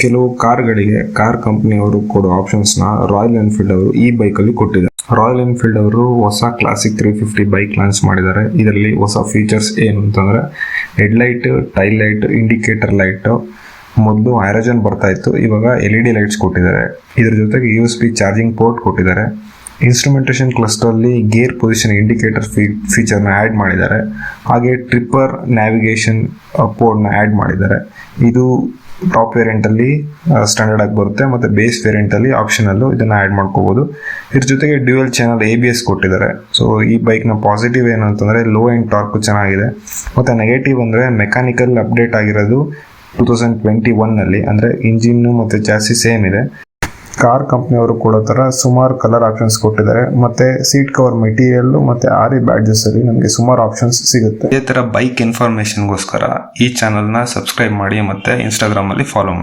ಕೆಲವು ಕಾರ್ಗಳಿಗೆ ಕಾರ್ ಕಂಪನಿಯವರು ಕೊಡೋ ಆಪ್ಷನ್ಸ್ನ ರಾಯಲ್ ಎನ್ಫೀಲ್ಡ್ ಅವರು ಈ ಬೈಕಲ್ಲಿ ಕೊಟ್ಟಿದ್ದಾರೆ. ರಾಯಲ್ ಎನ್ಫೀಲ್ಡ್ ಅವರು ಹೊಸ ಕ್ಲಾಸಿಕ್ 350 ಬೈಕ್ ಲಾಂಚ್ ಮಾಡಿದ್ದಾರೆ. ಇದರಲ್ಲಿ ಹೊಸ ಫೀಚರ್ಸ್ ಏನು ಅಂತಂದರೆ headlight, tail light, indicator light. ಮೊದಲು ಹೈಡ್ರೋಜನ್ ಬರ್ತಾ ಇತ್ತು, ಇವಾಗ LED ಲೈಟ್ಸ್ ಕೊಟ್ಟಿದ್ದಾರೆ. ಇದರ ಜೊತೆಗೆ USB ಚಾರ್ಜಿಂಗ್ ಪೋರ್ಟ್ ಕೊಟ್ಟಿದ್ದಾರೆ. ಇನ್ಸ್ಟ್ರುಮೆಂಟೇಷನ್ ಕ್ಲಸ್ಟರಲ್ಲಿ ಗೇರ್ ಪೊಸಿಷನ್ ಇಂಡಿಕೇಟರ್ ಫೀಚರ್ನ ಆ್ಯಡ್ ಮಾಡಿದ್ದಾರೆ. ಹಾಗೆ ಟ್ರಿಪ್ಪರ್ ನ್ಯಾವಿಗೇಷನ್ ಪೋರ್ಟ್ನ ಆ್ಯಡ್ ಮಾಡಿದ್ದಾರೆ. ಇದು ಟಾಪ್ ವೇರಿಯಂಟಲ್ಲಿ ಸ್ಟ್ಯಾಂಡರ್ಡ್ ಆಗಿ ಬರುತ್ತೆ, ಮತ್ತು ಬೇಸ್ ವೇರಿಯಂಟಲ್ಲಿ ಆಪ್ಷನಲ್ಲೂ ಇದನ್ನು ಆ್ಯಡ್ ಮಾಡ್ಕೋಬೋದು. ಇದ್ರ ಜೊತೆಗೆ ಡ್ಯುಯಲ್ ಚಾನಲ್ ABS ಕೊಟ್ಟಿದ್ದಾರೆ. ಸೊ ಈ ಬೈಕ್ನ ಪಾಸಿಟಿವ್ ಏನು ಅಂತಂದರೆ ಲೋ ಎಂಡ್ ಟಾರ್ಕು ಚೆನ್ನಾಗಿದೆ, ಮತ್ತು ನೆಗೆಟಿವ್ ಅಂದರೆ ಮೆಕ್ಯಾನಿಕಲ್ ಅಪ್ಡೇಟ್ ಆಗಿರೋದು 2021ನಲ್ಲಿ, ಅಂದರೆ ಇಂಜಿನ್ನು ಮತ್ತು ಚಾಸಿ ಸೇಮ್ ಇದೆ. ಕಾರ್ ಕಂಪ್ನಿಯವರು ಕೊಡೋ ಥರ ಸುಮಾರು ಕಲರ್ ಆಪ್ಷನ್ಸ್ ಕೊಟ್ಟಿದ್ದಾರೆ, ಮತ್ತು ಸೀಟ್ ಕವರ್ ಮೆಟೀರಿಯಲ್ಲು ಮತ್ತು RE ಬ್ಯಾಡ್ಜಸ್ಸಲ್ಲಿ ನಮಗೆ ಸುಮಾರು ಆಪ್ಷನ್ಸ್ ಸಿಗುತ್ತೆ. ಇದೇ ಥರ ಬೈಕ್ ಇನ್ಫಾರ್ಮೇಷನ್ಗೋಸ್ಕರ ಈ ಚಾನಲ್ನ ಸಬ್ಸ್ಕ್ರೈಬ್ ಮಾಡಿ ಮತ್ತು ಇನ್ಸ್ಟಾಗ್ರಾಮಲ್ಲಿ ಫಾಲೋ ಮಾಡಿ.